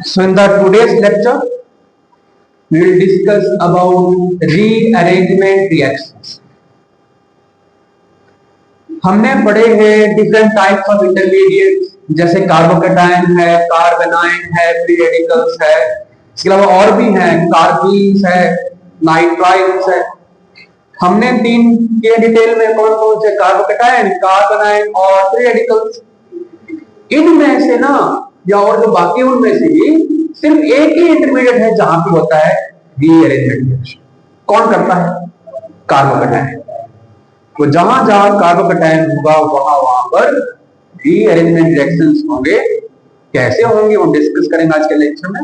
So in the today's lecture, we will discuss about rearrangement reactions. हमने पढ़े हैं different types of intermediate जैसे carbocation है, कार्बेनाइन है, फ्री रेडिकल्स है, इसके अलावा और भी हैं, कार्बीन्स है, नाइट्राइल्स है। हमने तीन के डिटेल में कौन कौन से कार्बोकेटायन, कार्बेनाइन और फ्री रेडिकल्स, इनमें से ना या और जो बाकी उनमें से भी सिर्फ एक ही इंटरमीडिएट है जहां पे होता है रीअरेंजमेंट रिएक्शन। कौन करता है? कार्बोकेटायन। तो जहां जहां कार्बोकेटायन होगा वहां वहां पर रीअरेंजमेंट रिएक्शंस होंगे। कैसे होंगे वो डिस्कस करेंगे आज के लेक्चर में।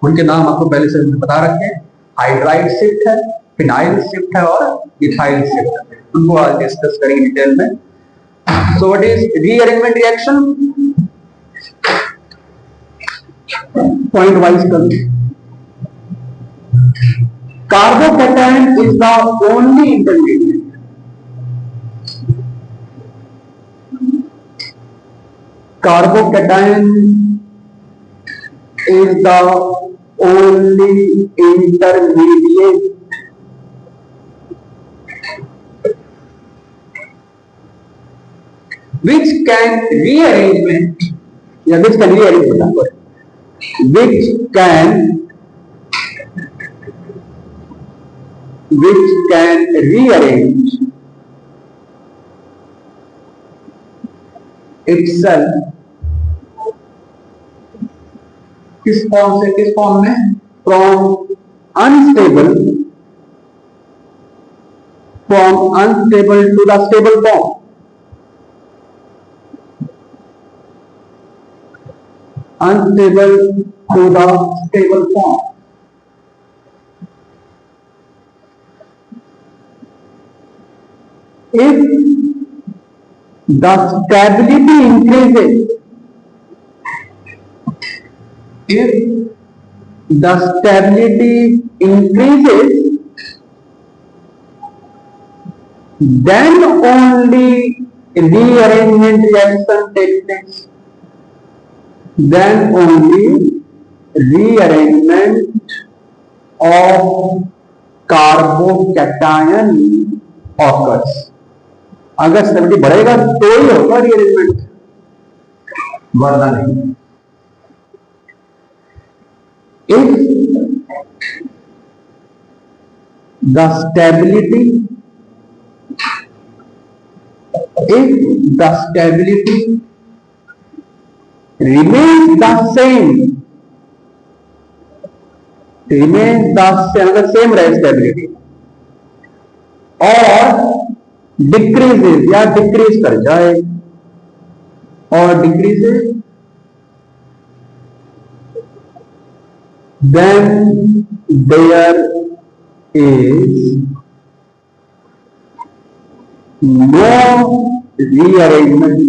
उनके नाम आपको पहले से बता रखे हैं, हाइड्राइड शिफ्ट है, फिनाइल शिफ्ट है और इथाइल शिफ्ट है। उनको आज डिस्कस करेंगे डिटेल में। So what is rearrangement reaction? Point wise कर, carbocation is the only intermediate carbocation is the only intermediate which can rearrangement which can rearrange itself किस फॉर्म में? From unstable to the stable form. Unstable to the stable form. If the stability increases, then only rearrangement reaction takes place. Then only rearrangement of carbocation occurs. अगर stability बढ़ेगा तो ही होगा rearrangement, वरना नहीं। If the stability remains the same, अगर same रहे stability और decreases या डिक्रीज कर जाए और decreases, then there is no rearrangement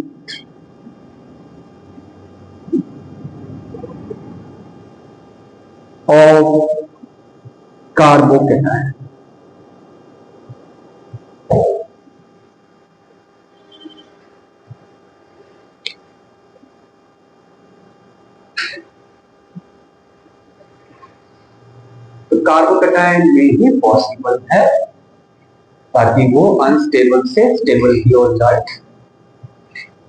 of carbocation. तो कार्बोकेटायन में ही पॉसिबल है ताकि वो अनस्टेबल से स्टेबल ही हो जाए।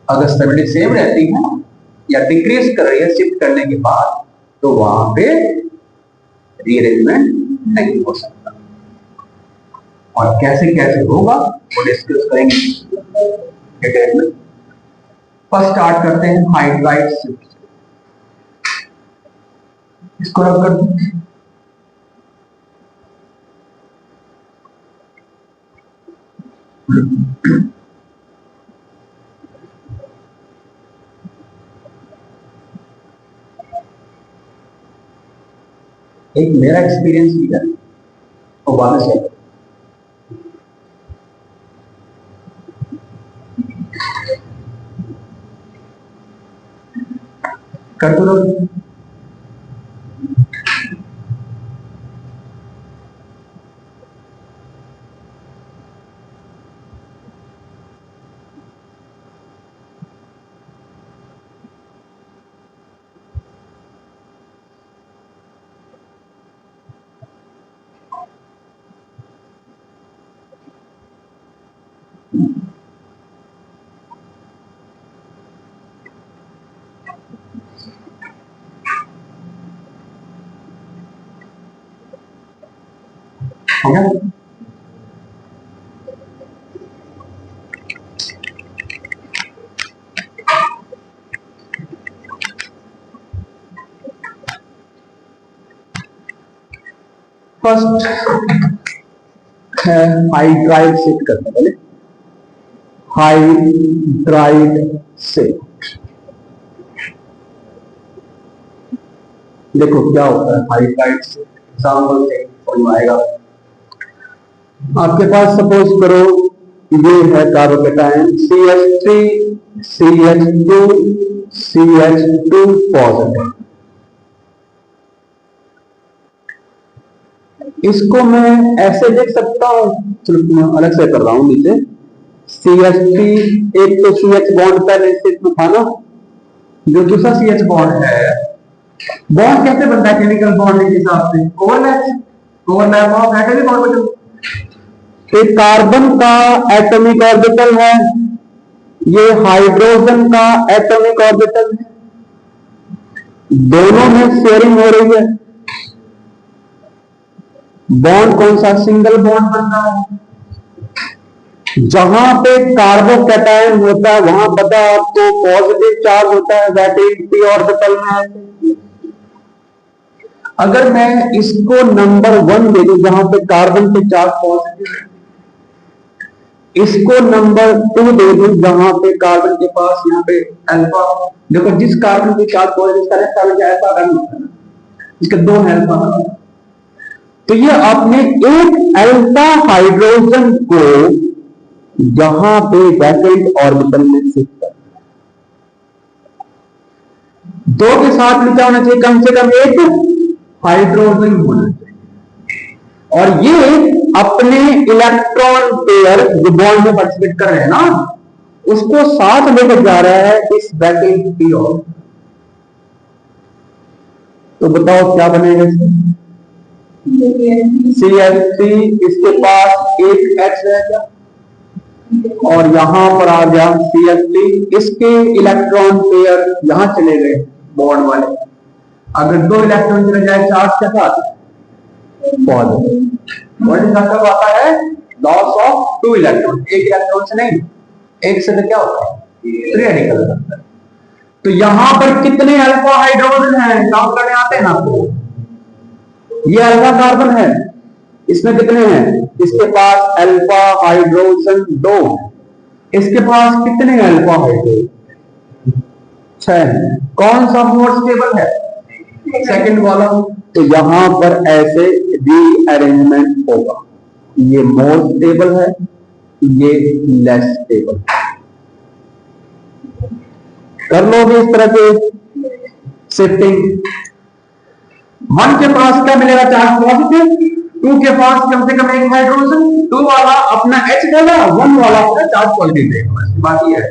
अगर स्टेबिलिटी सेम रहती है या डिक्रीज कर रही है शिफ्ट करने के बाद, तो वहां पे रीअरेंजमेंट नहीं हो सकता। और कैसे कैसे होगा वो डिस्कस करेंगे डिटेल में। फर्स्ट स्टार्ट करते हैं हाइड्राइड शिफ्ट से। इसको रख कर एक मेरा एक्सपीरियंस भी है और बाद से कर दो। हो गया? फर्स्ट है हाइड्राइड शिफ्ट करना, पहले हाइड्राइड शिफ्ट। देखो क्या होता है हाइड्राइड शिफ्ट, एग्जाम्पल से समझ में आएगा। आपके पास सपोज करो ये है carbocation CH3 CH2 CH2 positive. इसको मैं ऐसे लिख सकता हूं, चलो मैं अलग से कर रहा हूं नीचे। CH3 एक तो CH बॉन्ड पहले में था ना, जो दूसरा CH बॉन्ड है, बॉन्ड कैसे बनता है केमिकल बॉन्ड के हिसाब से? Overlap of atomic orbital. तो कार्बन का एटॉमिक ऑर्बिटल है, ये हाइड्रोजन का एटॉमिक ऑर्बिटल है, दोनों में शेयरिंग हो रही है। बॉन्ड कौन सा? सिंगल बॉन्ड बन रहा है। जहां पे कार्बोकैटायन होता है वहां पता है आपको पॉजिटिव चार्ज होता है, दैट इज पी ऑर्बिटल में। अगर मैं इसको नंबर 1 दे दूं जहां पे कार्बन पे चार्ज पॉजिटिव है, इसको नंबर 2 दे दूं जहां पे कार्बन के पास यहाँ पे अल्फा, देखो जिस कार्बन पे चार्ज पॉजिटिव इसका कार्बन अल्फा का होता है, इसके 2 अल्फा। तो ये आपने एक अल्फा हाइड्रोजन को यहां पे वैकेंट ऑर्बिटल में शिफ्ट कर, दो के साथ में क्या होना चाहिए? कम से कम एक हाइड्रोजन होना चाहिए। और ये अपने इलेक्ट्रॉन पेयर जो बॉन्ड में पार्टिसिपेट कर रहे हैं ना, उसको साथ लेकर जा रहा है इस वैकेंट पी ऑर्बिटल। तो बताओ क्या बनेगा इसमें? CH3, इसके पास एक H रहेगा और यहां पर आ गया CH3, इसके इलेक्ट्रॉन पेयर यहां चले गए बॉन्ड वाले। अगर 2 इलेक्ट्रॉन चले जाए चार्ज के साथ पॉजिटिव, व्हाट मतलब आता है? Loss of 2 electron. एक इलेक्ट्रॉन से नहीं, एक से तो क्या होता है? फ्री रेडिकल बनता है। तो यहां पर कितने अल्फा हाइड्रोजन हैं काउंट करने आते हैं आपको? ये अल्फा कार्बन है, इसमें कितने हैं? इसके पास अल्फा हाइड्रोजन 2, इसके पास कितने अल्फा हाइड्रोजन? 6। कौन सा मोर स्टेबल है? सेकंड वाला। तो यहां पर ऐसे रीअरेंजमेंट होगा, ये मोर स्टेबल है, ये लेस स्टेबल। कर लोगे इस तरह के शिफ्टिंग। 1 के पास क्या मिलेगा? Charge positive. 2 के पास कम से कम एक हाइड्रोजन, 2 वाला अपना H देगा, 1 वाला अपना चार्ज पॉजिटिव देगा। बाकी है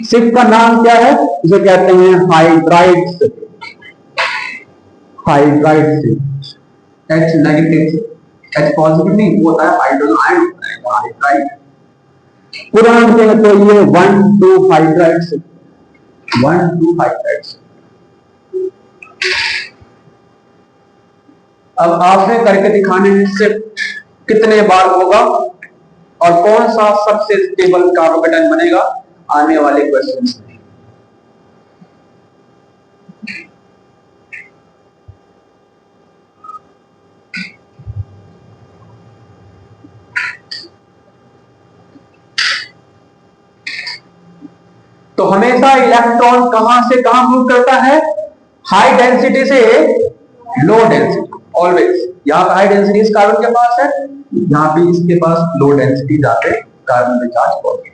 शिफ्ट का नाम क्या है? इसे कहते हैं hydride shift. Hydride shift. H negative, H positive नहीं, वो होता है हाइड्रोजन आयन होता है हाइड्राइड। पुराना कहें तो ये 1-2 हाइड्राइड शिफ्ट, 1-2 हाइड्राइड शिफ्ट। अब आपने करके दिखाने में शिफ्ट कितने बार होगा और कौन सा सबसे स्टेबल कार्बोकेटायन बनेगा आने वाले क्वेश्चन में। तो हमेशा इलेक्ट्रॉन कहां से कहां मूव करता है? हाई डेंसिटी से लो डेंसिटी, ऑलवेज। यहां पर हाई डेंसिटी इस कार्बन के पास है, यहां पे इसके पास लो डेंसिटी जाते कार्बन पे चार्ज पॉजिटिव।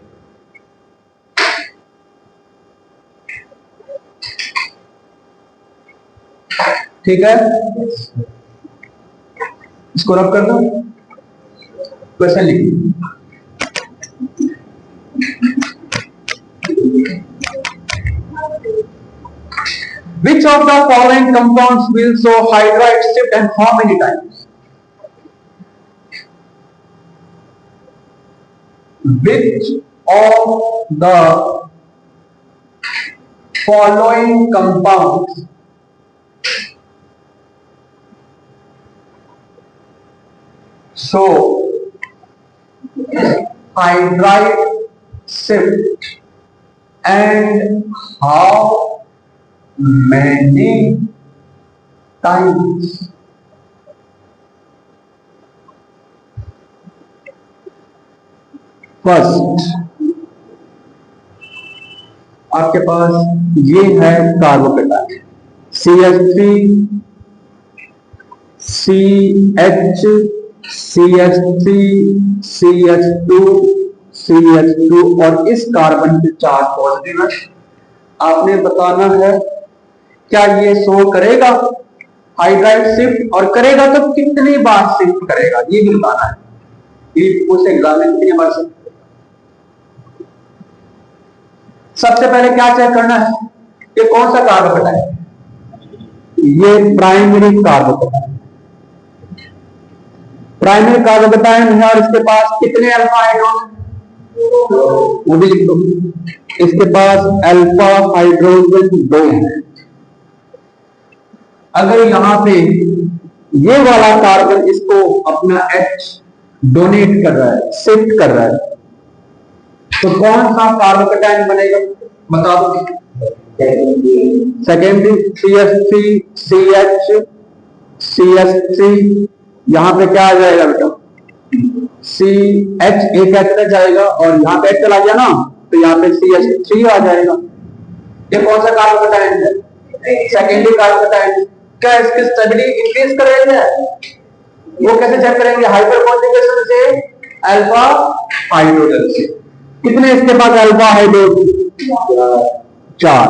ठीक है, इसको रब कर दो, क्वेश्चन लिखिए। Which of the following compounds will show hydride shift and how many times? Which of the following compounds So hydride shift and how many times? First आपके पास ये है carbocation CH3 CH CH3 CH2 CH2 और इस carbon के 4 positive है। आपने बताना है क्या ये शो करेगा हाइड्राइड शिफ्ट, और करेगा तो कितनी बार शिफ्ट करेगा ये भी बताना है। उस एग्जाम में कितनी बार शिफ्ट। सबसे पहले क्या चेक करना है कि कौन सा कार्बोकेटाइन है। ये प्राइमरी कार्बोकेटाइन, प्राइमरी कार्बोकेटाइन है और इसके पास कितने अल्फा हाइड्रोजन, वो भी लिख दो। इसके पास अल्फा हाइड्रोजन 2 है। अगर यहां पे ये वाला कार्बन इसको अपना H डोनेट कर रहा है, शिफ्ट कर रहा है, तो कौन सा कार्बोकेटाइन बनेगा बता दो। सेकेंडरी CH3 CH CH3 यहां पे क्या आ जाएगा बेटा CH, एक H रह जाएगा और यहां पे H चला गया ना, तो यहां पे CH3 आ जाएगा। ये कौन सा कार्बोकेटाइन है? Secondary carbocation. क्या इसकी स्टेबिलिटी इंक्रीज करेंगे? वो कैसे चेक करेंगे? हाइपर कॉन्जुगेशन से, अल्फा हाइड्रोजन से। कितने इसके पास अल्फा हाइड्रोजन? 4।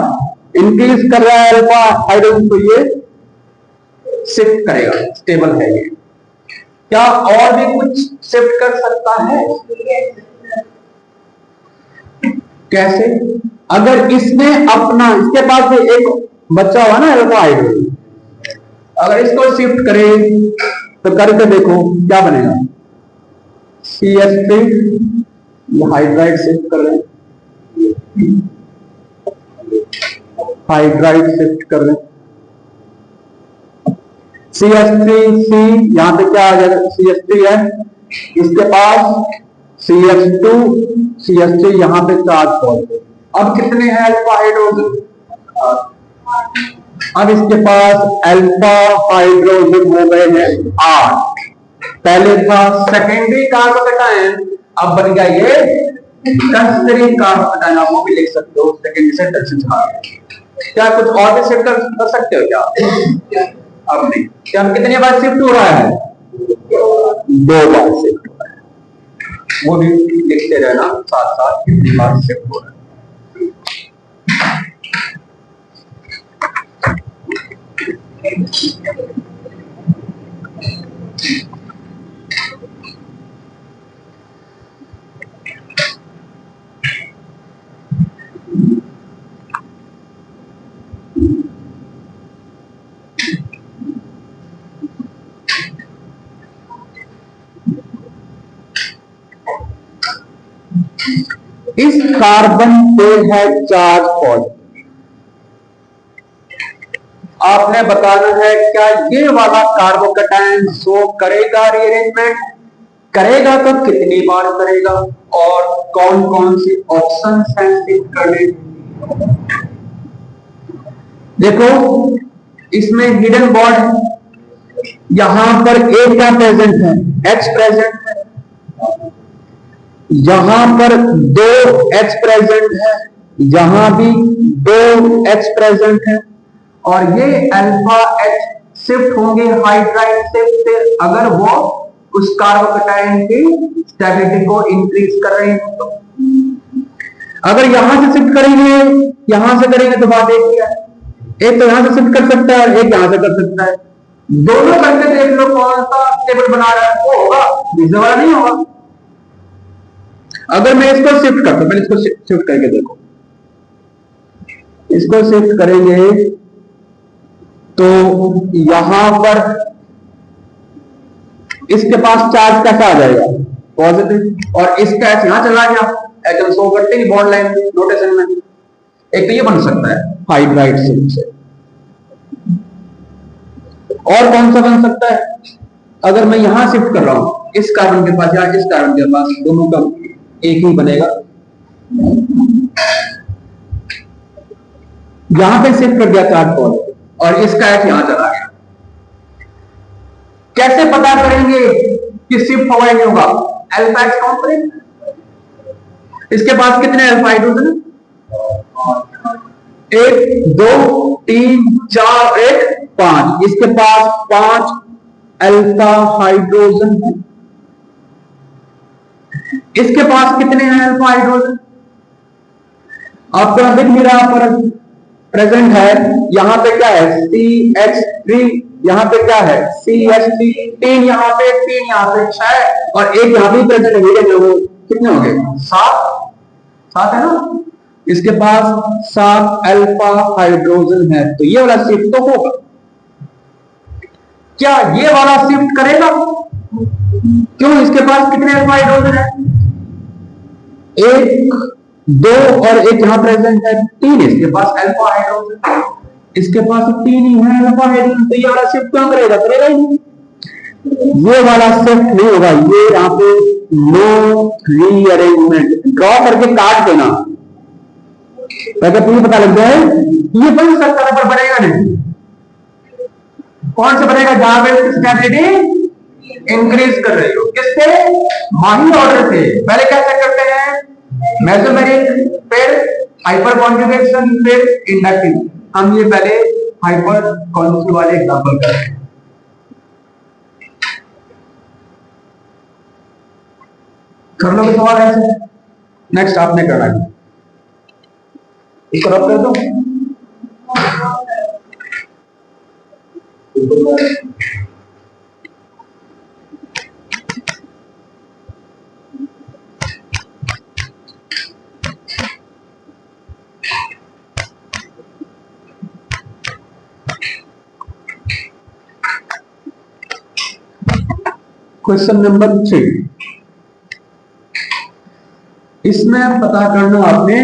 इंक्रीज कर रहा है अल्फा हाइड्रोजन, तो ये शिफ्ट करेगा, स्टेबल है ये। क्या और भी कुछ शिफ्ट कर सकता है? कैसे? अगर इसने अपना, इसके पास एक बच्चा हुआ ना अल्फा हाइड्रोजन, अगर इसको शिफ्ट करे तो करके देखो क्या बनेगा। CH3 हाइड्राइड शिफ्ट कर रहे हैं, हाइड्राइड शिफ्ट कर रहे हैं। CH3C यहां पे क्या आ जाएगा? CH3 है, इसके पास CH3 यहां पे चार्ज पॉजिटिव। अब कितने हैं अल्फा हाइड्रोजन? अब इसके पास अल्फा हाइड्रोजन हो गए हैं 8। पहले था सेकेंडरी कार्बोकेटाइन, अब बन गया ये टर्शियरी कार्बोकेटाइन। आप वो भी लिख सकते हो, सेकेंडरी से टर्शियरी। क्या कुछ और भी शिफ्ट कर सकते हो क्या? अब नहीं। क्या कितनी बार शिफ्ट हो रहा है? 2 बार शिफ्ट हो रहा है। वो भी लिखते रहना साथ साथ कितनी बार शिफ्ट हो रहा है। इस कार्बन पे है चार्ज पॉजिटिव। आपने बताना है क्या ये वाला कार्बोकेटाइन शो करेगा रीअरेंजमेंट, करेगा तो कितनी बार करेगा, और कौन कौन सी ऑप्शन हैं शिफ्ट करने। देखो इसमें हिडन बॉन्ड है, यहां पर A क्या प्रेजेंट है? H प्रेजेंट है। यहां पर 2 H प्रेजेंट है, यहां भी 2 H प्रेजेंट है, और ये अल्फा H शिफ्ट होंगे हाइड्राइड शिफ्ट से अगर वो उस कार्बोकेटाइन की स्टेबिलिटी को इंक्रीज कर रहे हैं। तो अगर यहां से शिफ्ट करेंगे, यहां से करेंगे तो बात एक ही है, एक तो यहां से शिफ्ट कर सकता है, एक यहां से कर सकता है। दोनों करके देख लो कौन सा स्टेबल बना रहा है, वो होगा, दूसरे वाला नहीं होगा। अगर मैं इसको शिफ्ट करता हूं, पहले इसको शिफ्ट करके देखो, इसको शिफ्ट करेंगे तो यहां पर इसके पास चार्ज कैसा आ जाएगा? पॉजिटिव, और इसका एच यहां चला गया, एटम शो करते ही बॉन्ड लाइन नोटेशन में। एक तो ये बन सकता है हाइड्राइड शिफ्ट से, और कौन सा बन सकता है? अगर मैं यहां शिफ्ट कर रहा हूं इस कार्बन के पास या इस कार्बन के पास, दोनों का एक ही बनेगा। यहां पे शिफ्ट कर दिया चार्ज और इसका एच यहां चला गया। कैसे पता करेंगे कि शिफ्ट होगा नहीं होगा? अल्फा एच काउंट करेंगे। इसके पास कितने अल्फा हाइड्रोजन? 1 2 3 4 1 5। इसके पास 5 अल्फा हाइड्रोजन है। इसके पास कितने हैं अल्फा हाइड्रोजन? आपको दिख नहीं रहा पर प्रेजेंट है। यहां पे क्या है? CH3। यहां पे क्या है? CH3। 3 यहां पे, 3 यहां पे, 6 और 1 यहां भी प्रेजेंट है। वो कितने हो गए? 7 है ना। इसके पास 7 अल्फा हाइड्रोजन है। तो ये वाला शिफ्ट तो होगा। क्या ये वाला शिफ्ट करेगा? क्यों? इसके पास कितने अल्फा हाइड्रोजन है? 1 2 और 1 यहां प्रेजेंट है, 3 इसके पास अल्फा हाइड्रोजन। इसके पास 3 ही है अल्फा हाइड्रोजन। तो ये वाला शिफ्ट क्यों करेगा? करेगा ही नहीं। ये वाला शिफ्ट नहीं होगा। ये यहां पे नो रीअरेंजमेंट ड्रॉ करके काट देना, ताकि तुम्हें पता लग जाए ये बन सकता है पर बनेगा नहीं। कौन से बनेगा? जहां पे स्टेबिलिटी इंक्रीज कर रही हो। किससे? माही ऑर्डर से। पहले क्या चेक करते हैं? मेसोमेरिक, फिर हाइपर कॉन्जुगेशन, फिर इंडक्टिव। हम ये पहले हाइपर कॉन्जुगेशन वाले एग्जांपल करते हैं। कर लो सवाल ऐसे। नेक्स्ट आपने करना है। इसको रब कर दो। Question number 3। इसमें पता करना आपने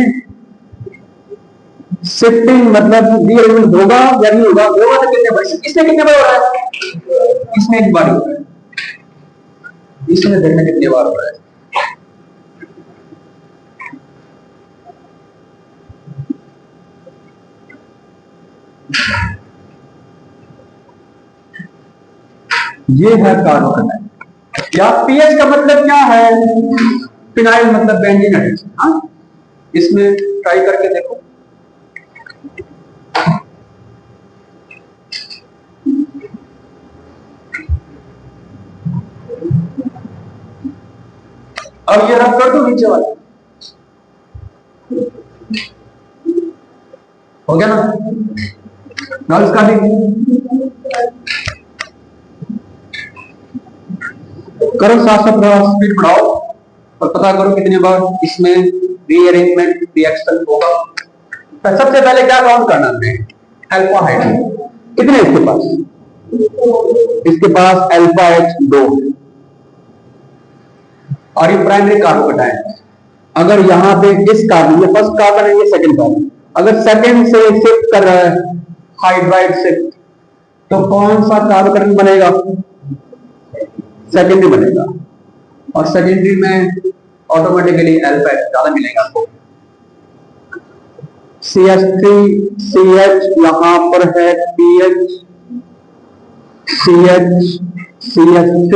शिफ्टिंग मतलब रीअरेंजमेंट होगा या नहीं होगा। होगा तो कितने बार? इसमें कितने बार हो रहा है? इसमें एक बार हो रहा है। इसमें देखना कितने बार हो रहा है। ये है कार्बन या पीएच का मतलब क्या है? फिनाइल मतलब बेंजीन एडिशन। हाँ, इसमें ट्राई करके देखो। अब ये रब कर दो नीचे वाला। हो गया ना? नाउ इसका भी करो, साथ साथ स्पीड बढ़ाओ और पता करो कितने बार इसमें रीअरेंजमेंट रिएक्शन होगा। तो सबसे पहले क्या काउंट करना है? अल्फा हाइड्रोजन कितने इसके पास? इसके पास अल्फा H 2 और ये प्राइमरी कार्बोकेटाइन है। अगर यहां पे इस कार्बन, ये फर्स्ट कार्बन है, ये सेकंड कार्बन, अगर सेकंड से शिफ्ट कर रहा है हाइड्राइड शिफ्ट, तो कौन सा कार्बोकेटाइन बनेगा? सेकेंडरी बनेगा। और सेकेंडरी में ऑटोमेटिकली अल्फा ज्यादा मिलेगा आपको। CH3 CH यहां पर है PH CH CH3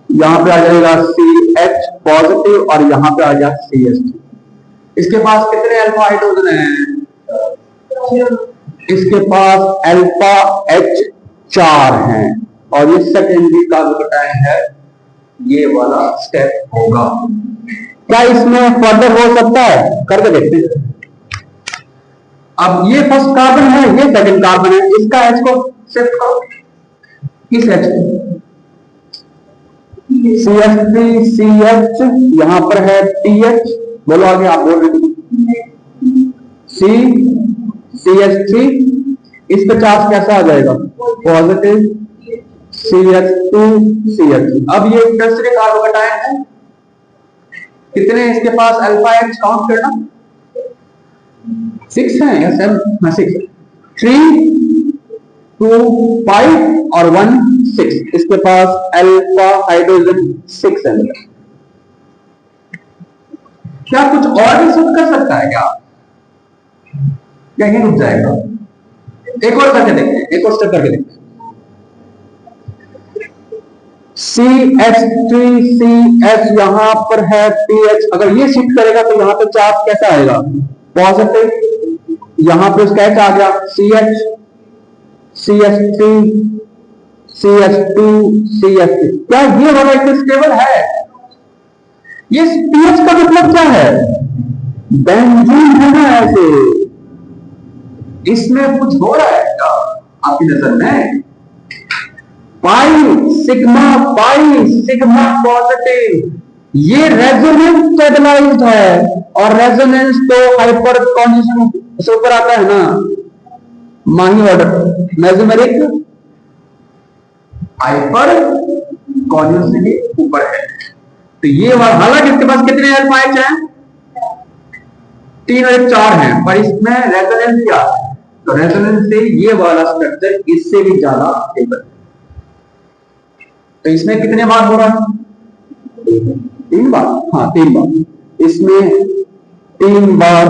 यहां पे आ जाएगा CH पॉजिटिव और यहां पे आ जाएगा CH3। इसके पास कितने अल्फा हाइड्रोजन हैं? इसके पास अल्फा H 4 हैं और ये सेकेंडरी कार्बोकेटाइन है। ये वाला स्टेप होगा। क्या इसमें फर्दर हो सकता है? करके देखते हैं। अब ये फर्स्ट कार्बन है, ये सेकंड कार्बन है, इसका H को शिफ्ट करो। किस H को? CH3 CH यहां पर है TH। बोलो आगे, आप बोल रहे CH3 इस पे चार्ज कैसा आ जाएगा? Positive CH2 CH3। अब ये टर्सरी कार्बोकेटाइन है। कितने इसके पास अल्फा H काउंट करना? 6 है या 7? 6 3 2 5 और 1 6, इसके पास अल्फा हाइड्रोजन 6 है। क्या कुछ और भी शुद्ध कर सकता है क्या? यही रुक जाएगा? एक और करके देखते हैं, एक और स्टेप करके देखते हैं। CH3CH यहां पर है पीएच, अगर ये शिफ्ट करेगा तो यहां पे चार्ज कैसा आएगा? पॉजिटिव। यहां पे उसका H आ गया, CH, CH3, CH2, CH3। क्या ये वाला एक स्टेबल है? ये पीएच का मतलब क्या है? बेंजीन है ना ऐसे। इसमें कुछ हो रहा है क्या आपकी नजर में? पाई सिग्मा पॉजिटिव, ये रेजोनेंस स्टेबलाइज्ड है, और रेजोनेंस तो हाइपर कॉन्जुगेशन से ऊपर आता है ना, माही ऑर्डर, मेसोमेरिक हाइपर कॉन्जुगेशन के ऊपर है। तो ये हालांकि इसके पास कितने अल्फा एच हैं? 3 और 1 4 हैं, पर इसमें रेजोनेंस क्या है? तो रेजोनेंस से ये वाला स्ट्रक्चर इससे भी ज्यादा स्टेबल है। तो इसमें कितने बार हो रहा है? 3 बार। हाँ 3 बार, इसमें 3 बार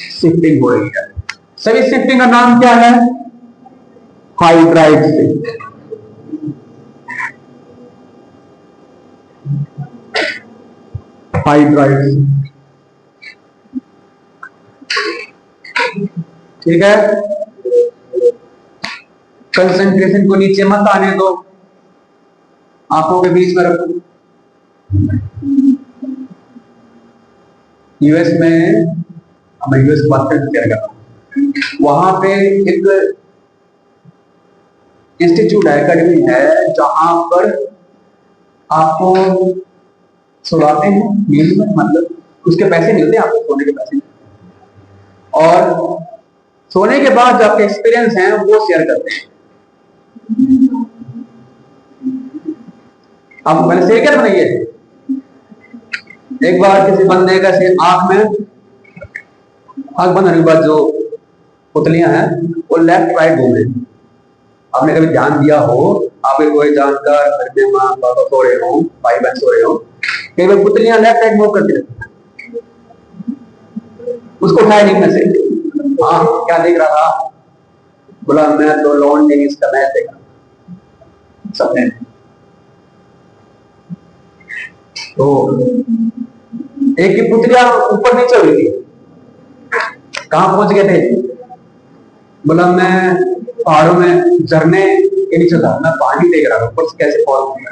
शिफ्टिंग हो रही है। सभी शिफ्टिंग का नाम क्या है? Hydride shift. हाइड्राइड शिफ्ट, ठीक है। कंसंट्रेशन को नीचे मत आने दो, आंखों के बीच में रखो। यूएस में, मैं यूएस की बात कर, वहां पे एक इंस्टीट्यूट है, एकेडमी है, जहां पर आपको सुलाते हैं नींद में, मतलब उसके पैसे मिलते हैं आपको, सोने के पैसे, और सोने के बाद जो आपके एक्सपीरियंस हैं वो शेयर करते हैं। आप मैंने शेयर किया था ना, ये एक बार किसी बंदे का आंख बंद होने के बाद जो पुतलियां हैं वो लेफ्ट राइट घूम रही। आपने कभी ध्यान दिया हो, आपके कोई जानकार घर में माँ बाबा सो रहे हो, भाई बहन सो रहे हो, कई बार पुतलियां लेफ्ट राइट मूव करती रहती हैं, उसको उठाया नहीं में से। हाँ क्या देख रहा था? बोला मैं तो लॉन टेनिस का मैच देखा सपने। तो एक की पुतलियां ऊपर नीचे हो रही थी। कहां पहुंच गए थे? बोला मैं पहाड़ों में झरने के नीचे था, मैं पानी देख रहा था, ऊपर से कैसे फॉल किया।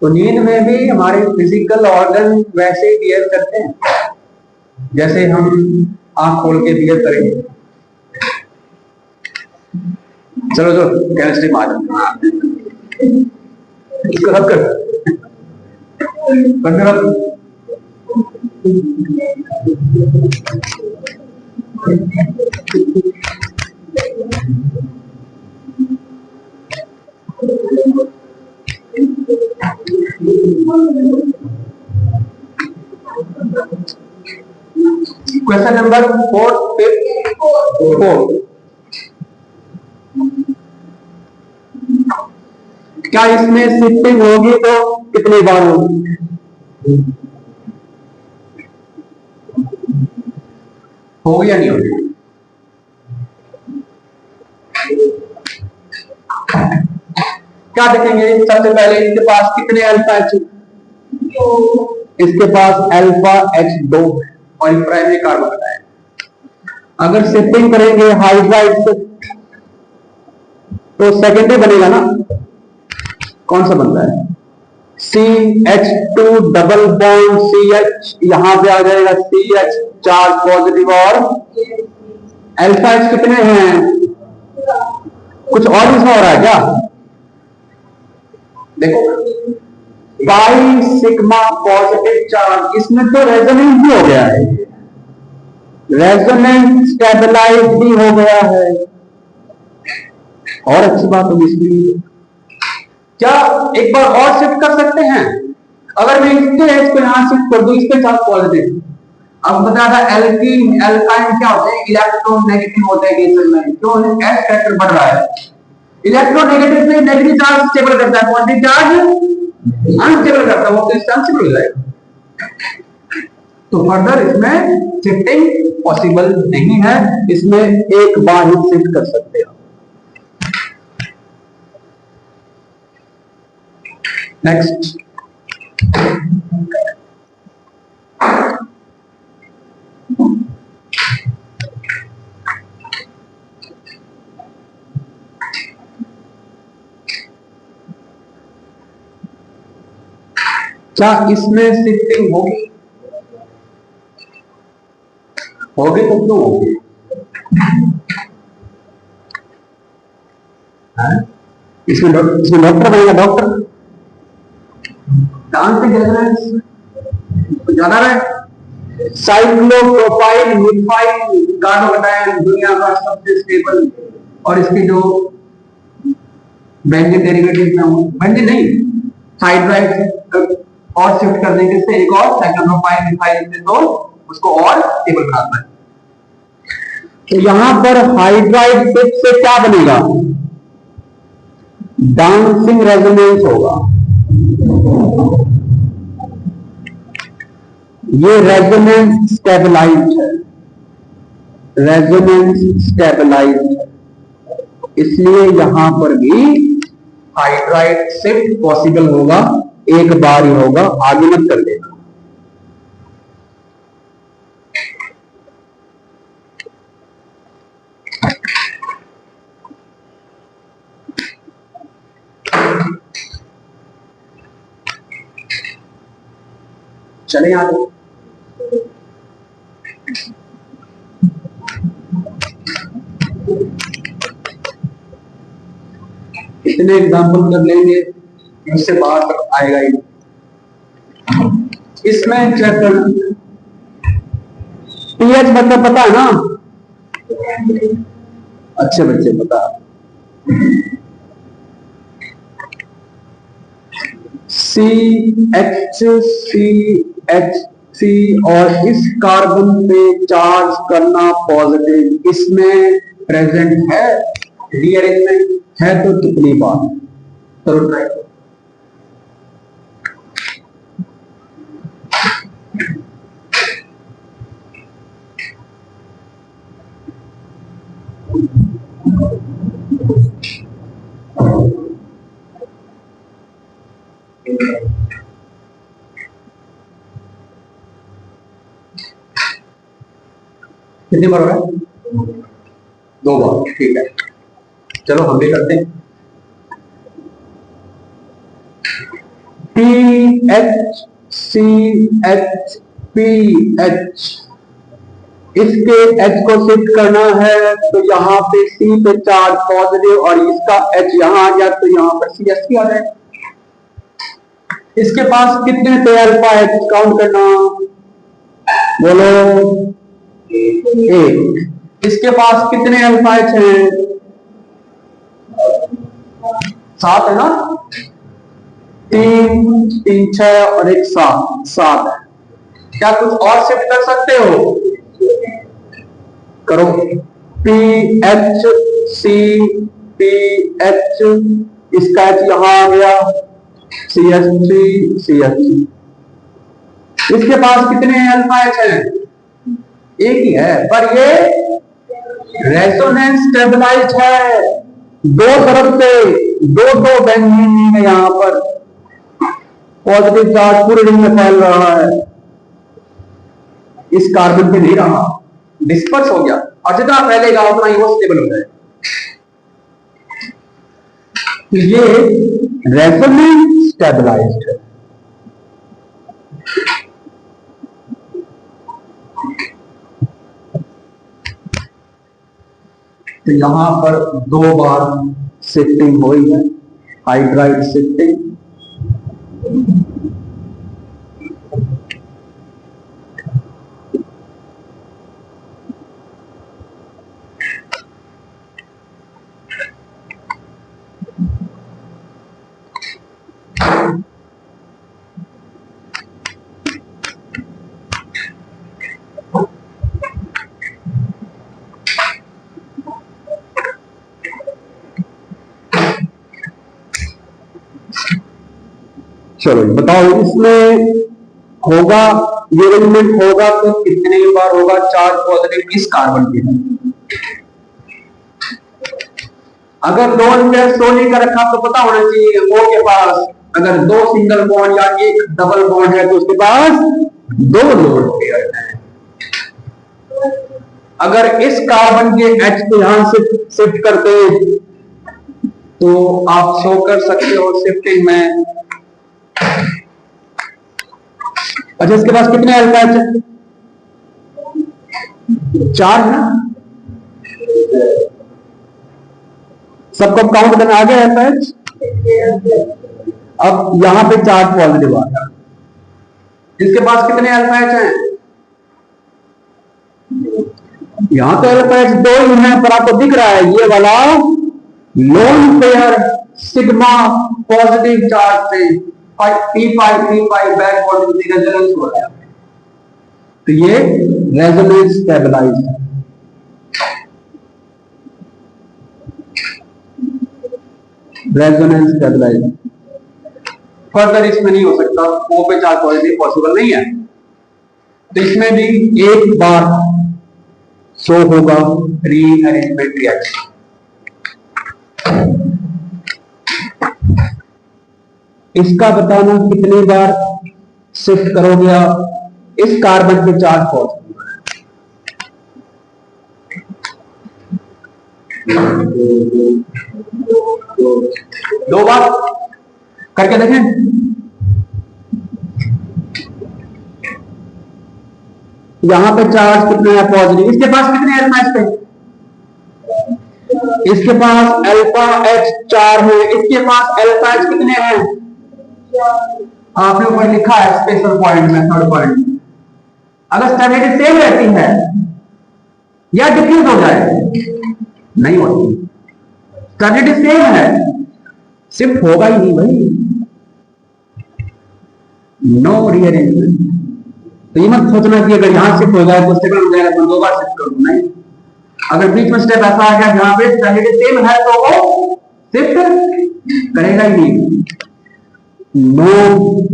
तो नींद में भी हमारे फिजिकल ऑर्गन वैसे ही बिहेव करते हैं जैसे हम आंख खोल के बिहेव करेंगे। चलो जो केमिस्ट्री में आ जाते इसको रब कर क्वेश्चन नंबर 4 क्या इसमें शिफ्टिंग होगी तो कितनी बार होगी? होगी या नहीं होगी? क्या देखेंगे? सबसे पहले इसके पास कितने अल्फा एच? इसके पास अल्फा एच 2 और प्राइमरी कार्बन है। अगर शिफ्टिंग करेंगे हाइड्राइड से तो सेकेंडरी बनेगा ना, कौन सा बनता है? CH2 डबल बॉन्ड CH, यहां पे आ जाएगा CH चार्ज पॉजिटिव, और अल्फा एच कितने हैं? कुछ और इसमें हो रहा है क्या? देखो पाई सिग्मा पॉजिटिव चार्ज, इसमें तो रेजोनेंस भी हो गया है, रेजोनेंस स्टेबलाइज भी हो गया है, और अच्छी बात होगी इसमें। क्या एक बार और शिफ्ट कर सकते हैं? अगर मैं इसके एच को यहां शिफ्ट कर दूं, इसके चार्ज पॉजिटिव, अब बता था एल्काइन क्या होते हैं? इलेक्ट्रोनेगेटिव होते हैं केसेस में, क्यों? एच फैक्टर बढ़ रहा है, इलेक्ट्रोनेगेटिव में नेगेटिव चार्ज स्टेबल करता है, पॉजिटिव चार्ज अनस्टेबल करता है, वो तो इंस्टेंसिबल हो जाएगा। तो फर्दर इसमें शिफ्टिंग पॉसिबल नहीं है, इसमें एक बार ही शिफ्ट कर सकते हो। नेक्स्ट, क्या इसमें शिफ्टिंग होगी? होगी तो क्यों होगी? इसमें डॉक्टर बनेगा, डॉक्टर ज्यादा है। साइक्लोप्रोपाइल मिथाइल कार्बोकैटायन दुनिया का सबसे स्टेबल, और इसकी जो बेंजीन डेरिवेटिव में बेंजीन नहीं हाइड्राइड और शिफ्ट कर देंगे से एक और साइक्लोप्रोपाइल मिथाइल से, तो उसको और स्टेबल बनाता है। तो यहां पर हाइड्राइड शिफ्ट से क्या बनेगा? डांसिंग रेजोनेंस होगा। ये रेजोनेंस स्टेबलाइज्ड है, रेजोनेंस स्टेबलाइज्ड है, इसलिए यहां पर भी हाइड्राइड शिफ्ट पॉसिबल होगा, एक बार ही होगा, आगे मत कर देना। चले आगे, इतने एग्जाम्पल कर लेंगे, उससे बाहर आएगा ही। इसमें चेक करना, पीएच मतलब पता है ना? अच्छे बच्चे पता, CH और इस कार्बन पे चार्ज करना पॉजिटिव, इसमें प्रेजेंट है, रीअरेंजमेंट है तो कितनी बार करो ट्राई। कितनी बार हो रहा है? 2 बार, ठीक है। चलो हम भी करते हैं। PHCHPH, इसके H को शिफ्ट करना है तो यहाँ पे C पे चार्ज पॉजिटिव और इसका H यहाँ आ गया तो यहाँ पर CH आ जाए। इसके पास कितने थे अल्फा H, काउंट करना, बोलो। 1। इसके पास कितने अल्फा H हैं? 7 है ना? 3 3 6 और 1 7 है। क्या कुछ और शिफ्ट कर सकते हो? करो। PH CPH, इसका H यहां आ गया, CH3 CH3। इसके पास कितने अल्फा H है? एक ही है, पर ये रेजोनेंस स्टेबलाइज्ड है, दो तरफ से दो बेंजीन है, यहां पर पॉजिटिव चार्ज पूरे रिंग में फैल रहा है, इस कार्बन पे नहीं रहा, डिस्पर्स हो गया, और जितना फैलेगा उतना ही वो स्टेबल हो जाएगा। तो ये रेजोनेंस स्टेबलाइज्ड है। तो यहां पर 2 बार शिफ्टिंग हुई है, हाइड्राइड शिफ्टिंग। चलो बताओ, इसमें होगा, ये एलिमेंट होगा तो कितने बार होगा चार्ज पॉजिटिव इस कार्बन के? अगर लोन पे सोने का रखा तो पता होना चाहिए O के पास अगर दो सिंगल बॉन्ड या एक डबल बॉन्ड है तो उसके पास दो लोन पेयर है। अगर इस कार्बन के H को यहां से शिफ्ट करते हैं तो आप शो कर सकते हो शिफ्टिंग में। अच्छा, इसके पास कितने अल्फा एच? चार है ना? सबको काउंट करना आ गया अल्फा एच। अब यहां पे चार्ज पॉजिटिव आ गया। इसके पास कितने अल्फा एच हैं? यहां तो अल्फा एच दो ही है, पर आपको दिख रहा है ये वाला lone pair sigma positive charge से P5 बैक बॉन्ड की रेजोनेंस हो गया, तो ये रेजोनेंस स्टेबलाइज्ड है। रेजोनेंस स्टेबलाइज्ड फर्दर इसमें नहीं हो सकता, O पे चार्ज पॉजिटिव पॉसिबल नहीं है, तो इसमें भी एक बार शो होगा रीअरेंजमेंट रिएक्शन। इसका बताना कितनी बार शिफ्ट करोगे आप इस कार्बन के चार्ज पॉजिटिव? दो बार करके देखें। यहां पे चार्ज कितने हैं पॉजिटिव? इसके पास कितने अल्फा एच थे? इसके पास अल्फा एच 4 है, इसके पास अल्फा एच कितने हैं? आपने ऊपर लिखा है स्पेशल पॉइंट में, थर्ड पॉइंट। अगर स्टेबिलिटी सेम रहती है या डिफ्यूज हो जाए, नहीं होती। स्टेबिलिटी सेम है, शिफ्ट होगा ही नहीं भाई, नो रीअरेंजमेंट। तो ये मत सोचना कि अगर यहां शिफ्ट हो जाए तो स्टेबल हो जाएगा तो दो बार शिफ्ट करूं, नहीं। अगर बीच में स्टेप ऐसा आ गया जहां पे स्टेबिलिटी सेम है तो वो शिफ्ट करेगा ही नहीं। नो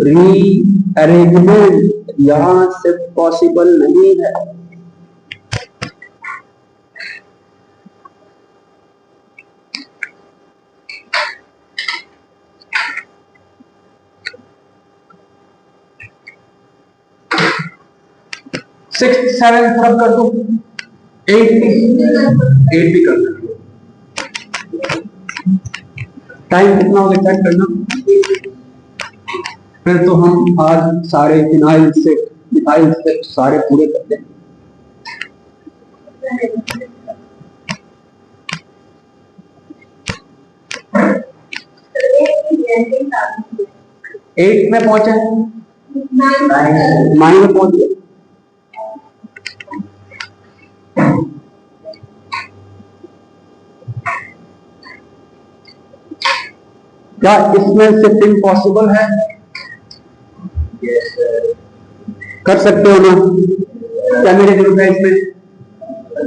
रीअरेंजमेंट, यहां शिफ्ट पॉसिबल नहीं है। सिक्स सेवन तरफ कर दो, एट भी कर दो। टाइम कितना होगा चेक करना। फिर तो हम आज सारे फिनाइल से सारे पूरे कर दें। एट में पहुंचे, नाइन में पहुंच गए। क्या इसमें शिफ्टिंग पॉसिबल है? कर सकते हो ना? क्या मेरे जरूरत है इसमें?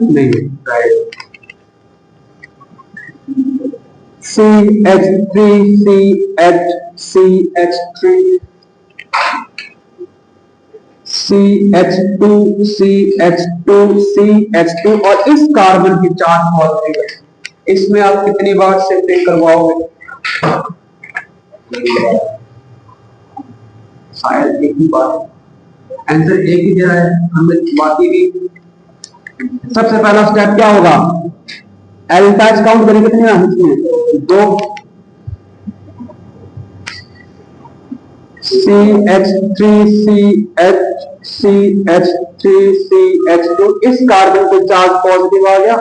नहीं है। CH3 CH2 और इस कार्बन की चार्ज पॉजिटिव है, इसमें आप कितनी बार शिफ्टिंग करवाओगे? शायद एक ही बार। आंसर एक ही दे रहा है हमें, बाकी भी। सबसे पहला स्टेप क्या होगा? अल्फा एच काउंट करें कितने हैं इसमें? दो। CH3 इस कार्बन पे चार्ज पॉजिटिव आ गया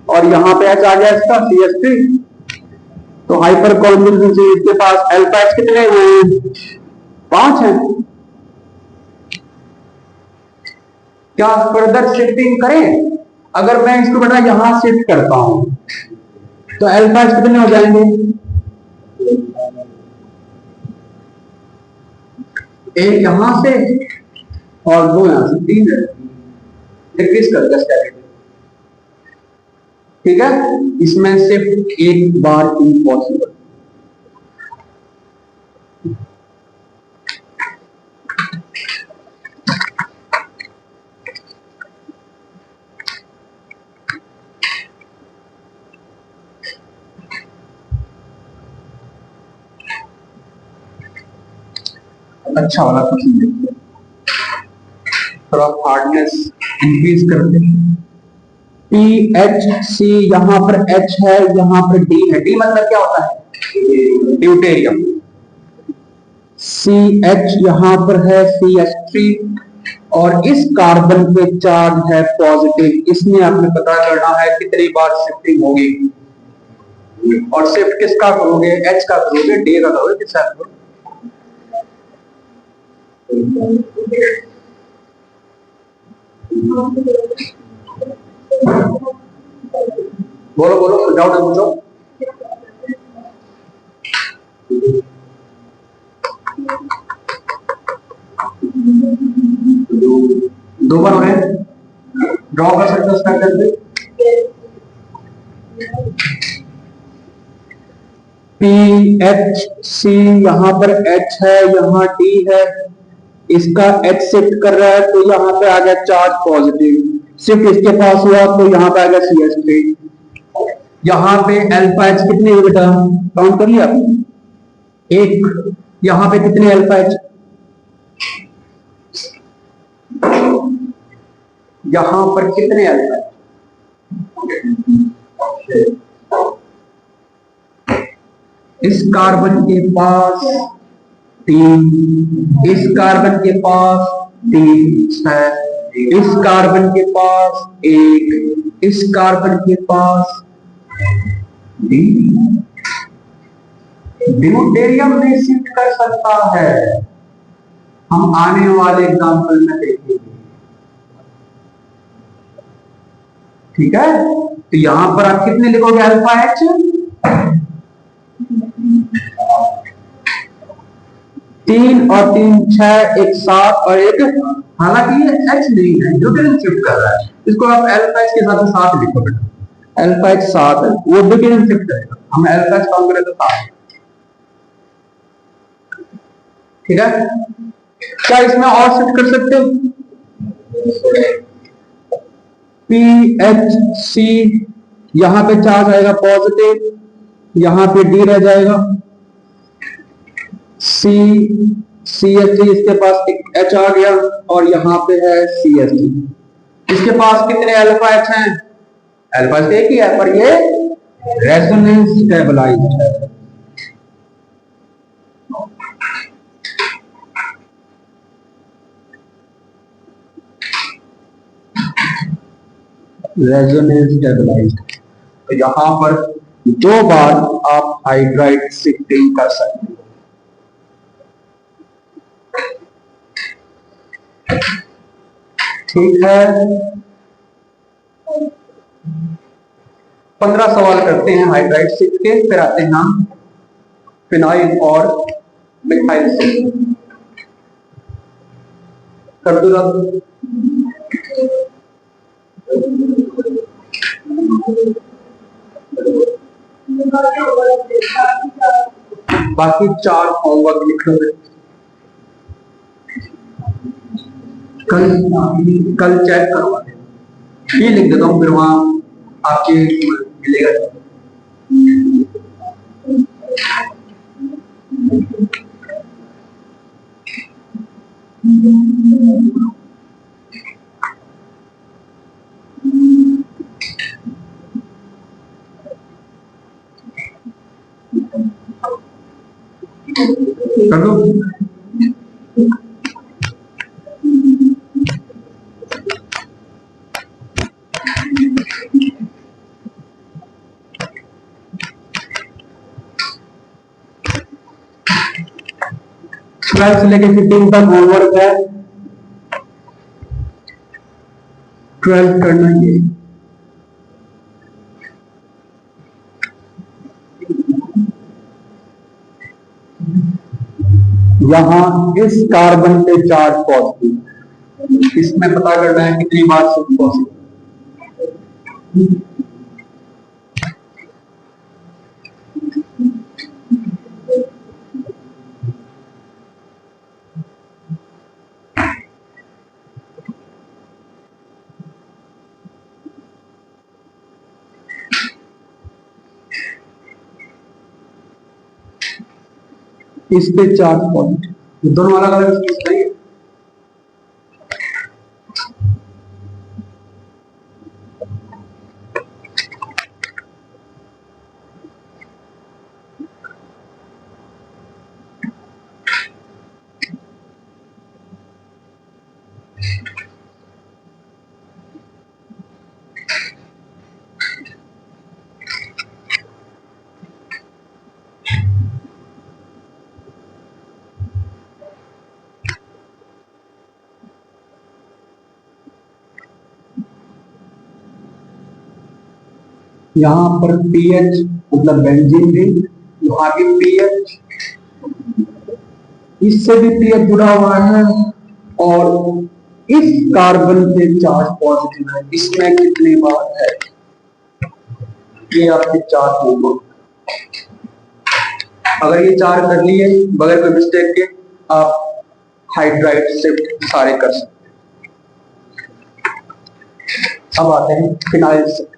और यहां पे H आ गया इसका CH3, तो हाइपर कॉन्जुगेशन इसके पास अल्फा एच कितने हैं? 5 हैं। क्या फर्दर शिफ्टिंग करें? अगर मैं इसको बेटा यहां शिफ्ट करता हूं तो अल्फा एच कितने हो जाएंगे? एक यहां से और दो यहां से, 3 डिक्रीज कर दिया स्टेबिलिटी। ठीक है, इसमें सिर्फ एक बार इम्पॉसिबल। अच्छा वाला क्वेश्चन देखते हैं, थोड़ा हार्डनेस इंक्रीज करते हैं। पी एच सी, यहाँ पर एच है, यहाँ पर डी है। डी मतलब क्या होता है? ड्यूटेरियम। सी एच यहाँ पर है सी एच थ्री, और इस कार्बन पे चार्ज है पॉजिटिव। इसमें आपने पता करना है कितनी बार शिफ्टिंग होगी, और शिफ्ट किसका करोगे? एच का करोगे, डी का करोगे, किसका करोगे? बोलो बोलो, डाउट है पूछो। दो बार हो रहे हैं, ड्रॉ कर सकते हो स्टार्ट करके। पी एच सी, यहाँ पर एच है, यहाँ डी है, इसका एच शिफ्ट कर रहा है तो यहाँ पे आ गया चार्ज पॉजिटिव। शिफ्ट इसके पास हुआ तो यहाँ पे आ गया सी एच थ्री। यहाँ पे अल्फा एच कितने हुए बेटा? काउंट कर लिया आपने? एक। यहाँ पे कितने अल्फा एच? यहाँ पर कितने अल्फा एच? इस कार्बन के पास 3, इस कार्बन के पास 3 है, इस कार्बन के पास 1, इस कार्बन के पास ड्यूटेरियम में शिफ्ट कर सकता है। हम आने वाले एग्जाम्पल में देखेंगे, ठीक है? तो यहां पर आप कितने लिखोगे? अल्फा एच 3 और 3 6, एक 7 और एक, हालांकि ये एच नहीं है, ड्यूटेरियम शिफ्ट कर रहा है, इसको आप अल्फा एच के साथ 7 लिखो बेटा। अल्फा एच 7 है, वो ड्यूटेरियम शिफ्ट करेगा। हम अल्फा एच काउंट करें तो 7, ठीक है? क्या इसमें और शिफ्ट कर सकते हो? पी एच सी, यहां पे चार्ज आएगा पॉजिटिव, यहां पे डी रह जाएगा। सी सी एच थ्री, इसके पास एक एच आ गया, और यहां पे है सी एच थ्री। इसके पास कितने अल्फा एच हैं? अल्फा एच एक ही है, पर ये रेजोनेंस स्टेबलाइज्ड है। रेजोनेंस स्टेबलाइज्ड, तो यहां पर 2 बार आप हाइड्राइड शिफ्टिंग कर सकते हो। ठीक है, 15 सवाल करते हैं हाइड्राइड शिफ्ट के, फिर आते हैं हम फिनाइल और मिथाइल शिफ्ट। कर दो रब। बाकी 4 होमवर्क लिख लो। कल चेक करवा दे, ये लिख देता हूँ, फिर वहां आपके मिलेगा। कर दो। ट्वेल्थ से लेके 15 तक होमवर्क है, 12 करना ये। यहां इस कार्बन पे चार्ज पॉजिटिव, इसमें पता करना है कितनी बार शिफ्ट पॉजिटिव। इस पे चार्ज पॉजिटिव, ये दोनों अलग अलग स्पीसीज नहीं है। यहां पर पीएच मतलब बेंजीन रिंग, वहां की पीएच, इससे भी पीएच जुड़ा हुआ है, और इस कार्बन पे चार्ज पॉजिटिव है, इसमें कितनी बार है, ये आपके चार्ज होगा। अगर ये चार कर लिए बगैर कोई मिस्टेक के, आप हाइड्राइड शिफ्ट सारे कर सकते हैं। अब आते हैं फिनाइल शिफ्ट।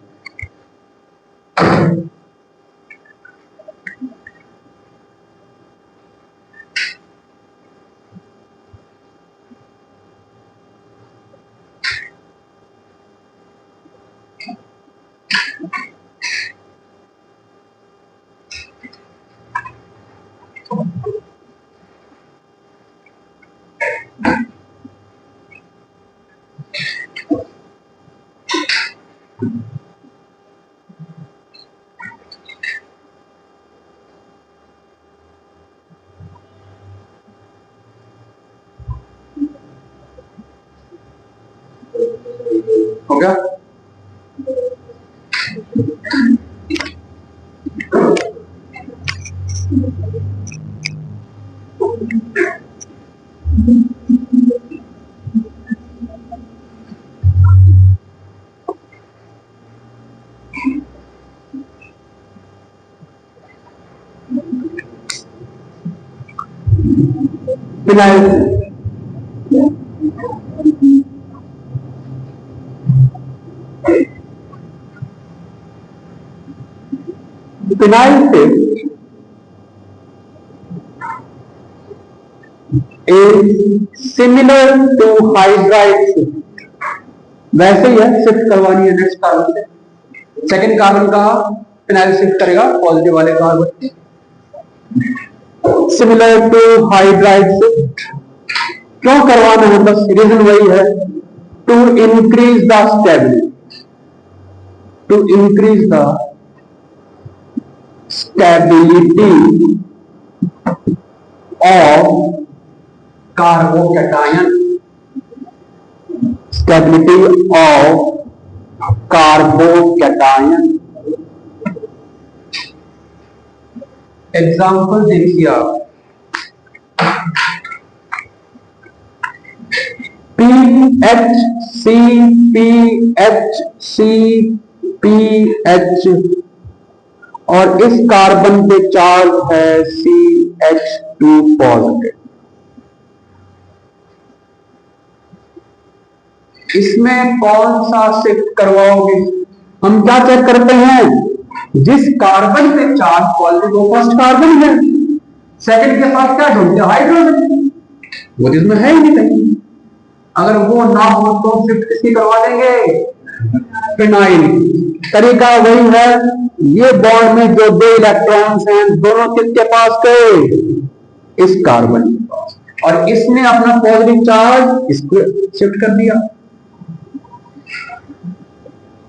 हो गया? Phenyl shift is similar to hydride shift। वैसे ही है, शिफ्ट करवानी है नेक्स्ट कार्बन से। सेकेंड कार्बन का फिनाइल शिफ्ट करेगा पॉजिटिव वाले carbon, similar to hydride shift. क्यों करवाना है, बस रीजन वही है, to increase the stability, to increase the stability of carbocation, stability of carbocation. Example देखिए आप, PHC, PHC, PH, और इस कार्बन पे चार्ज है CH2 पॉजिटिव। इसमें कौन सा शिफ्ट करवाओगे? हम क्या चेक करते हैं, जिस कार्बन पे चार्ज पॉजिटिव वो फर्स्ट कार्बन है, सेकंड के साथ क्या ढूंढते हैं, हाइड्रोजन, वो इसमें है ही नहीं कहीं। अगर वो ना हो तो शिफ्ट किसकी करवा देंगे, फिनाइल। तरीका वही है, ये बॉन्ड में जो दो इलेक्ट्रॉन्स हैं दोनों किसके पास गए, इस कार्बन के पास, और इसने अपना पॉजिटिव चार्ज इसको शिफ्ट कर दिया,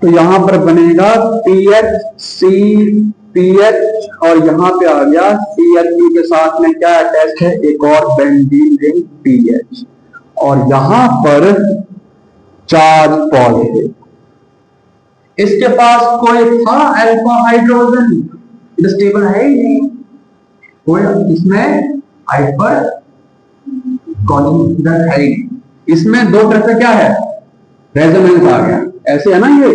तो यहां पर बनेगा PHC, PH, और यहां पे आ गया CH2 के साथ में क्या अटैच है, एक और बेंजीन रिंग PH, और यहां पर चार्ज पॉजिटिव। इसके पास कोई था अल्फा हाइड्रोजन, स्टेबल है ही नहीं, कोई इसमें हाइपर कॉन्जुगेट है ही। इसमें दो तरह से क्या है, रेजोनेंस आ गया, ऐसे है ना, ये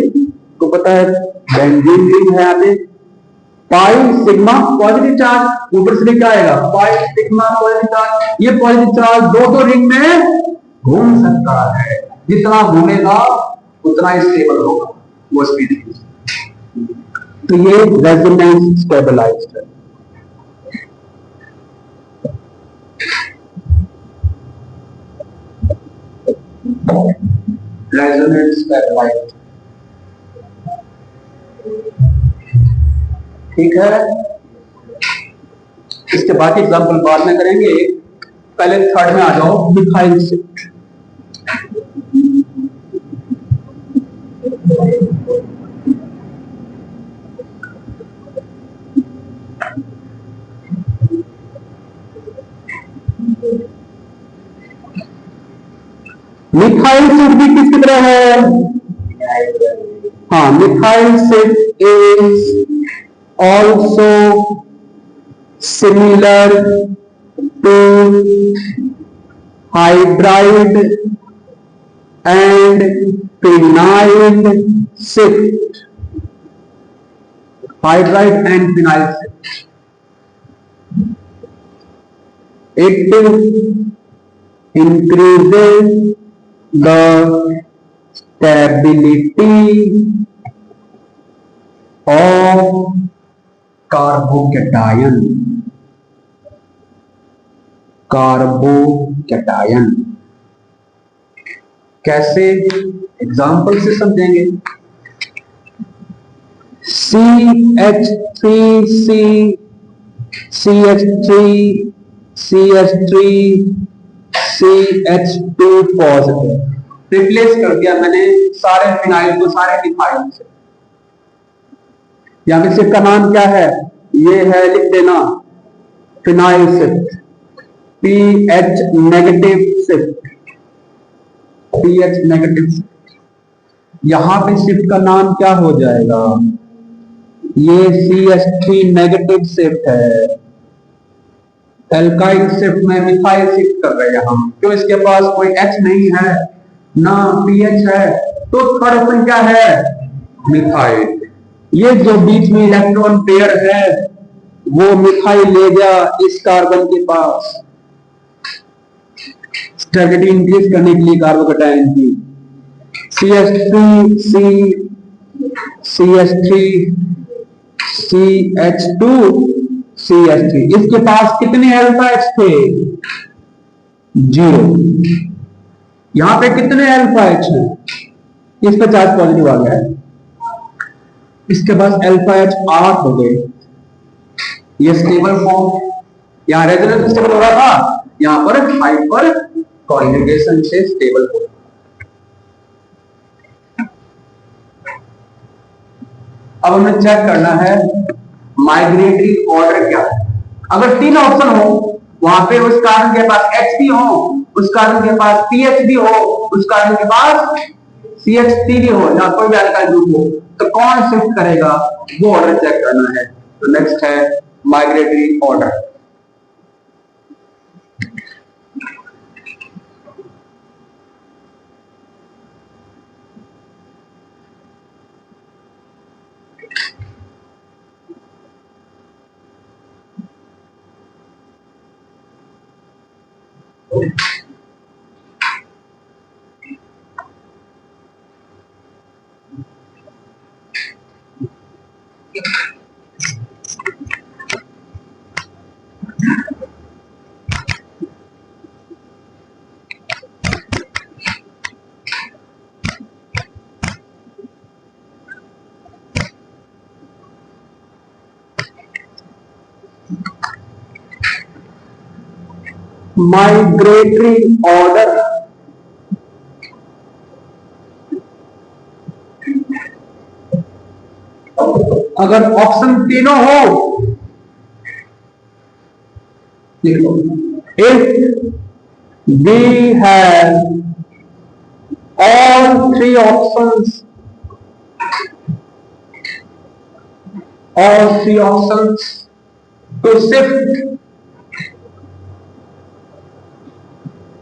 तो पता है बेंजीन रिंग है, यहाँ पे पाई सिग्मा पॉजिटिव चार्ज, ऊपर से क्या आएगा, पाई सिग्मा पॉजिटिव चार्ज। ये पॉजिटिव चार्ज दो रिंग में घूम सकता है, जितना घूमेगा उतना स्टेबल होगा वो स्पीड। तो ये रेजोनेंस स्टेबलाइज्ड है। Resonance peptide. ठीक है, इसके बाकी एग्जांपल बाद में करेंगे, पहले थर्ड में आ जाओ, मिथाइल शिफ्ट। मिथाइल शिफ्ट भी किसकी तरह है? हाँ, methyl shift is also similar to hydride and phenyl shift. Hydride and phenyl shift, it increases the stability of carbocation। Carbocation कैसे? एग्जाम्पल से समझेंगे। CH3C CH3 CH3 CH2 positive replace कर दिया मैंने सारे फिनाइल को सारे मिथाइल से। यहां पे शिफ्ट का नाम क्या है? ये है, लिख देना, phenyl shift, pH negative shift, pH negative shift. यहां पे शिफ्ट का नाम क्या हो जाएगा? ये CH3 नेगेटिव शिफ्ट है, एल्काइल शिफ्ट में मिथाइल शिफ्ट कर रहे हैं हम, क्यों? इसके पास कोई H नहीं है ना पीएच है, तो थर्ड ऑप्शन क्या है? मिथाइल। ये जो बीच में इलेक्ट्रॉन पेयर है वो मिथाइल ले गया इस कार्बन के पास, स्टेबिलिटी इंक्रीज करने के लिए कार्बोकैटायन की। CH3 CH3 CH2 CH3, इसके पास कितने अल्फा H थे? 0। यहां पे कितने अल्फा H है? इस पर चार्ज पॉजिटिव आ गया है, इसके पास अल्फा H 8 हो गए। ये स्टेबल फॉर्म, यहां रेजोनेंस स्टेबल हो रहा था, यहां पर हाइपर कॉन्जुगेशन से स्टेबल हो। अब हमें चेक करना है माइग्रेटरी ऑर्डर क्या है। अगर 3 ऑप्शन हो, वहां पे उस कार्बन के पास H भी हो, उस कार्बन के पास PH भी हो, उस कार्बन के पास CH3 भी हो, या कोई भी अल्काइल ग्रुप हो, तो कौन शिफ्ट करेगा वो ऑर्डर चेक करना है। तो नेक्स्ट है माइग्रेटरी ऑर्डर। माइग्रेटरी ऑर्डर अगर ऑप्शन तीनों हो, देखो, if we have all 3 options,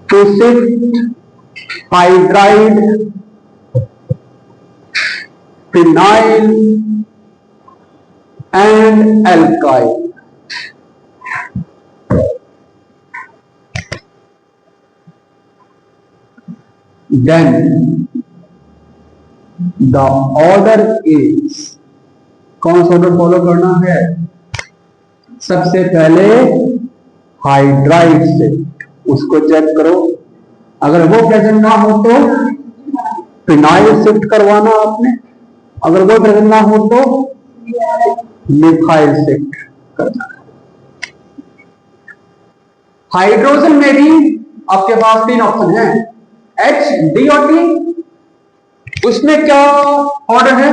to shift hydride, phenyl and alkyl, then the order is, कौन सा ऑर्डर फॉलो करना है? सबसे पहले हाइड्राइड से, उसको चेक करो, अगर वो प्रेजेंट ना हो तो फिनाइल शिफ्ट करवाना आपने, अगर वो प्रेजेंट ना हो तो मिथाइल शिफ्ट करना। हाइड्रोजन में भी आपके पास 3 ऑप्शन है, H, D और T। उसमें क्या ऑर्डर है,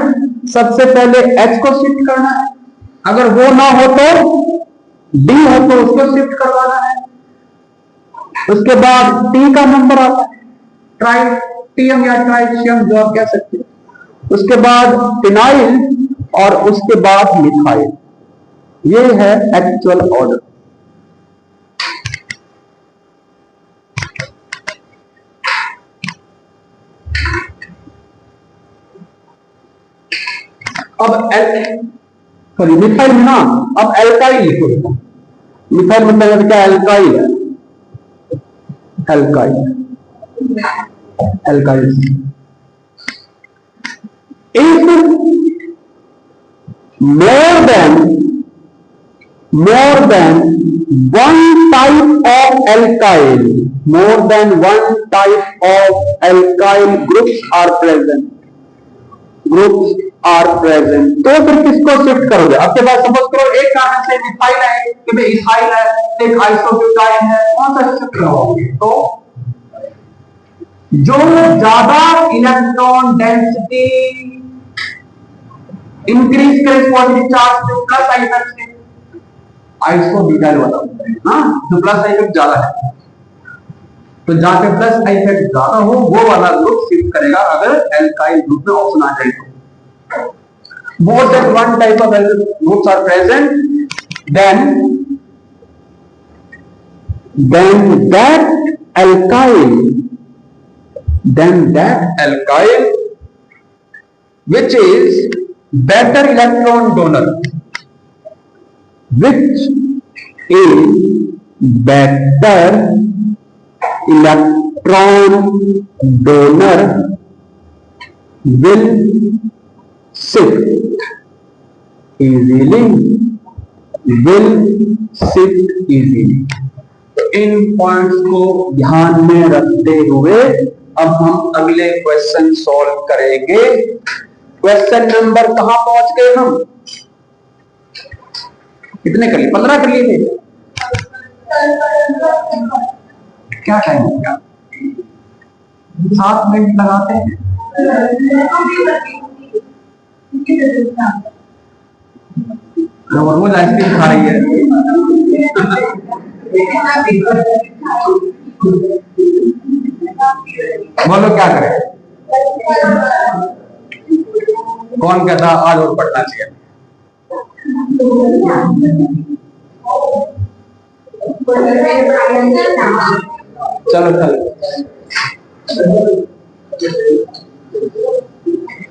सबसे पहले H को शिफ्ट करना है, अगर वो ना हो तो D हो तो उसको शिफ्ट करवाना है। उसके बाद T का नंबर आता है, ट्राइटियम या ट्राइशियम जो आप कह सकते हैं। उसके बाद फिनाइल और उसके बाद मिथाइल। ये है एक्चुअल ऑर्डर। अब सॉरी मिथाइल में ना, अब एल्काइल लिखो बेटा। मिथाइल मतलब क्या, एल्काइल है, alkyl, alkyl. If more than one type of alkyl, more than one type of alkyl groups are present, तो फिर किसको शिफ्ट करोगे? आपके पास सपोज करो एक कार्बन से मिथाइल है, कि भाई इथाइल है, एक आइसोब्यूटाइल है, कौन सा शिफ्ट करवाओगे? तो जो ज्यादा इलेक्ट्रॉन डेंसिटी इंक्रीज करे पॉजिटिव चार्ज से प्लस आई तक से, आइसोब्यूटाइल वाला होता है ना, जो प्लस आई तक ज्यादा है, तो जाके प्लस आई इफेक्ट ज्यादा हो वो वाला ग्रुप शिफ्ट करेगा अगर एल्काइल ग्रुप में ऑप्शन आ जाए तो। more than one type of alkyl groups are present, then that alkyl which is better electron donor, which is better electron donor will shift easily, तो इन पॉइंट्स को ध्यान में रखते हुए अब हम अगले क्वेश्चन सॉल्व करेंगे। क्वेश्चन नंबर कहां पहुंच गए हम? कितने कर लिए? 15 कर लिए थे। क्या टाइम हो गया? 7 मिनट लगाते हैं। रोज आइसक्रीम खा रही है। बोलो क्या करें? कौन कहता आज और पढ़ना चाहिए? चलो चलो